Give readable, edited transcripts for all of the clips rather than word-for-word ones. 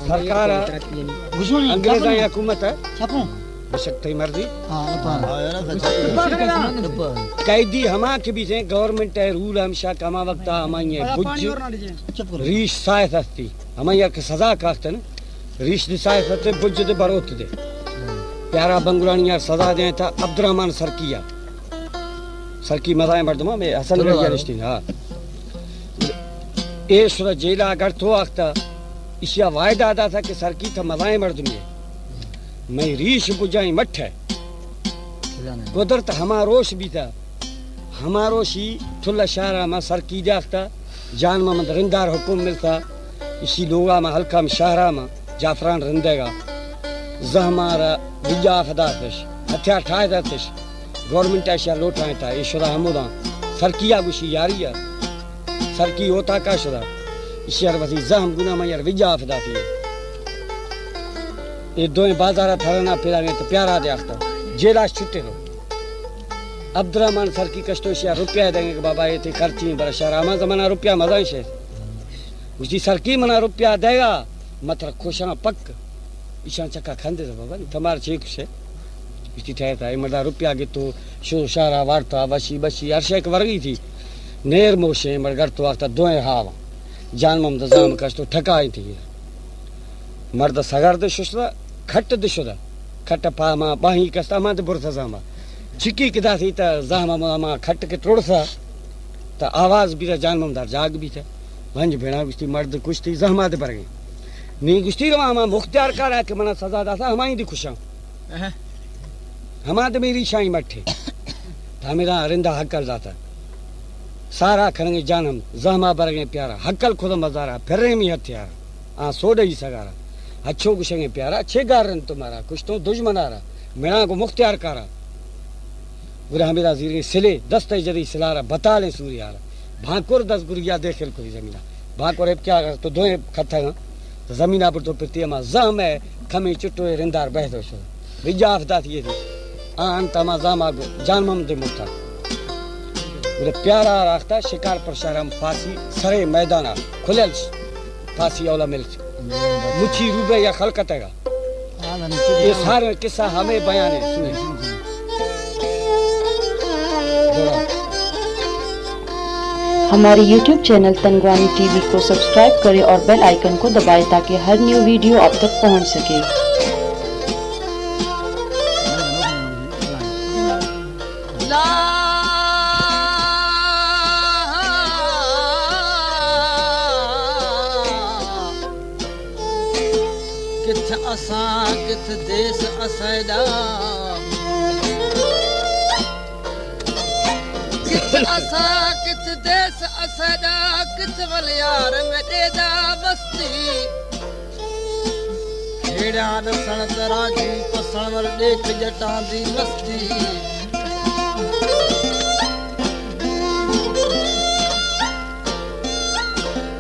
सरकार अंग्रेज़ां जी हुकूमत है बेशक थई मर्जी कैदी हमा के भी से गवर्नमेंट है रूल हमेशा कमा वक्त हमारी बुज रीश सायत हस्ती हमारी के सजा काखते न रीश दी सायत हस्ते बुज दे बरोत दे प्यारा बंगुरानी यार सजा दे था अब्दुर्रहमान सरकी मजाए मर्दमा में हसन रजा रिश्ती हां ए सुरा जेला अगर तो आखता इशिया वायदा आदा था कि सरकी था मजाए मर्द में मैं रीश बुझाई मठ है कुदरत हमारोश भी था हमारोशी थुल्ला शारा में सरकी जाखता जान मोहम्मद रिंदार हुकुम मिलता इसी लोगा में हल्का में शाहरा में जाफरान रिंदेगा जहमारा विजा फदातिश हथियार ठाए दातिश गवर्नमेंट ऐसा लोटाए था ईश्वरा हमोदा सरकिया गुशी यारिया सरकी होता का शुदा इशार वसी जहम गुना में यार विजा फदाती ये दोए बाजारा थरना फिराने तो प्यारा दे आखता जेला छुट्टे रो अब्दुर्रहमान सरकी कष्टोशिया रुपया देंगे कि बाबा ये थे खर्ची बड़ा शहर आमा जमाना रुपया मजा ही शेर उसकी सरकी मना रुपया देगा मतलब खुशा पक ईशान चक्का खंदे तो बाबा तुम्हारे चेक से उसकी ठहर था मर्दा रुपया के तो शो शारा वार्ता बशी बशी अर्शे एक वर्गी थी नेर मोशे मरगर तो आता दोए हावा जान मोहम्मद जाम कष्टो ठकाई थी मर्द सगर दे शुदा खट दे शुदा खट पामा बाही कस्ता मा दे बुरसा जामा चिकी किदा थी ता जामा मा खट के तोड़सा ता आवाज भी ता जान मोहम्मद जाग भी था वंज भेड़ा गुस्ती मर्द कुश्ती जहमा दे पर गई नी गुस्ती मा मुख्तियार करा के मना सजा दासा हमाई दी खुशा हमा दे मेरी शाई मठे था मेरा रिंदा हकल जाता सारा खरंगे जानम जहमा बरगे प्यारा हकल खुद मजारा फिर में हथियार आ सोड ही सगारा अच्छो कुशंगे प्यारा छे गारन तुम्हारा कुछ तो दुश्मनारा मेरा को मुख्तियार करा बुरा मेरा जीरे सिले दस्ते जरी सिलारा बता ले सूर्यारा भाकुर 10 गुरिया देखल कोई जमीना भाकुर क्या तो दोए खथा तो जमीना पर तो पितिया मा जम है खमी चुटो रिंदार बहदो शो विजाफ दाती थी आन तमा जामा जानमम दे मुक्ता मेरे प्यारा रास्ता शिकार पर शहरम फांसी सरे मैदाना खुलेल फांसी औला मिल मुछी रूबे या खलकतेगा ये सारे किस्सा हमें बयान है सुनिए हमारे YouTube चैनल तंगवानी टीवी को सब्सक्राइब करें और बेल आइकन को दबाएं ताकि हर न्यू वीडियो आप तक पहुंच सके। किथ असा किथ देश असैदा किथ असा किथ देश असैदा किथ वलियार में देदा बस्ती खेड़ा दसण तराजू पसण वर देख जटां दी मस्ती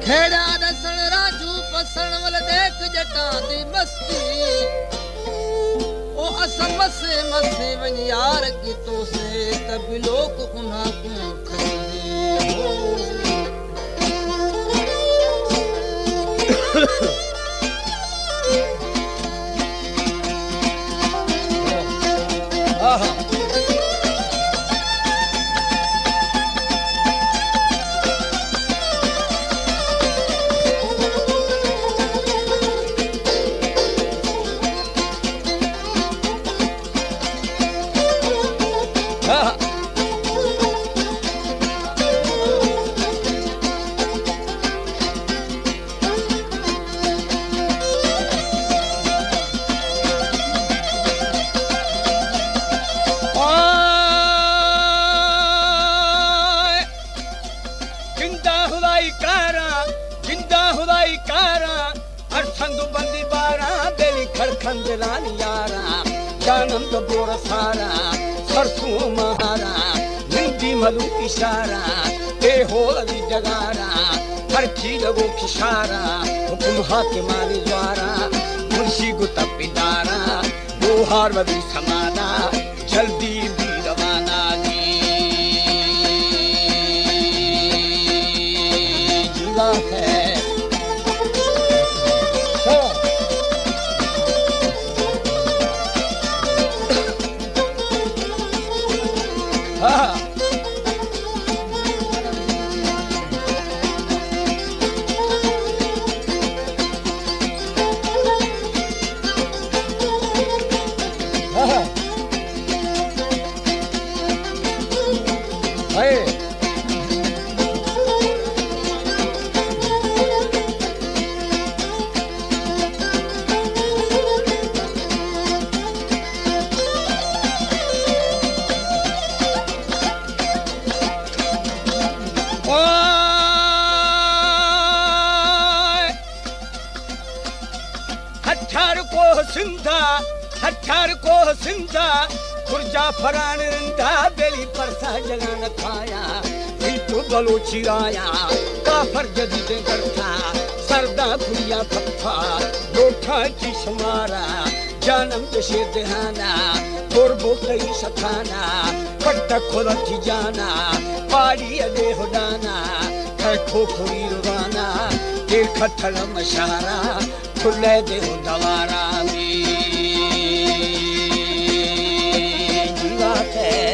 खेड़ा दसण राजू पसण वर देख जटां दी मस्ती ओ असम से मसे वन यार की तो से तब लोग उना को खंजरान यारा जानम तो बोरा सारा सरसों महारा निंदी मलू इशारा ते हो अली जगारा हरची लगो किशारा हुकुम हाकिमानी द्वारा मुर्शी गुता पिदारा बोहार वदी समाना जल्दी भी रवाना जीवा है को सिंधा हठार को सिंधा खुर्जा फरान रंधा बेली परसा जगान खाया तो बलोची आया काफर जदीद करता सरदा खुरिया फत्था लोठा की समारा जानम दशे दहाना कोरबो कई सखाना पट्टा खोला की जाना पाड़ी अदे होडाना खो खोरी रुवाना दिल खटल मशारा खुले दे हो दवारा में जीवात है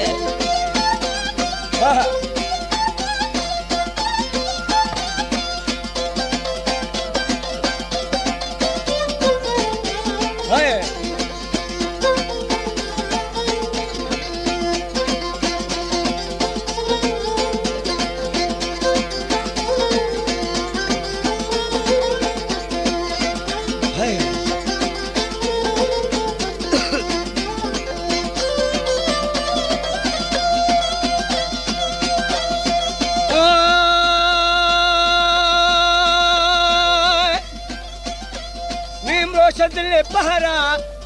दिले पहरा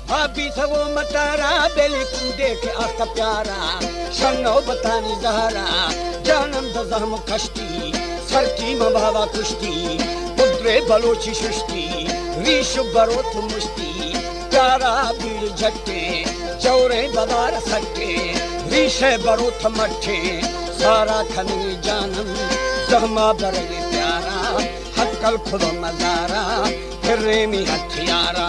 भाभी सगो मतारा बेली कुंदे के आस्था प्यारा शनो बतानी जहरा जानम दजम कश्ती सरकी मबावा कुश्ती उद्रे बलोची सृष्टि रीश बरोत मुश्ती प्यारा बीड़ झट्टे चौरे बदार सट्टे रीशे बरोत मट्ठे सारा खनी जानम जहमा बरगे प्यारा हक्कल खुद मजारा फिर में हथियारा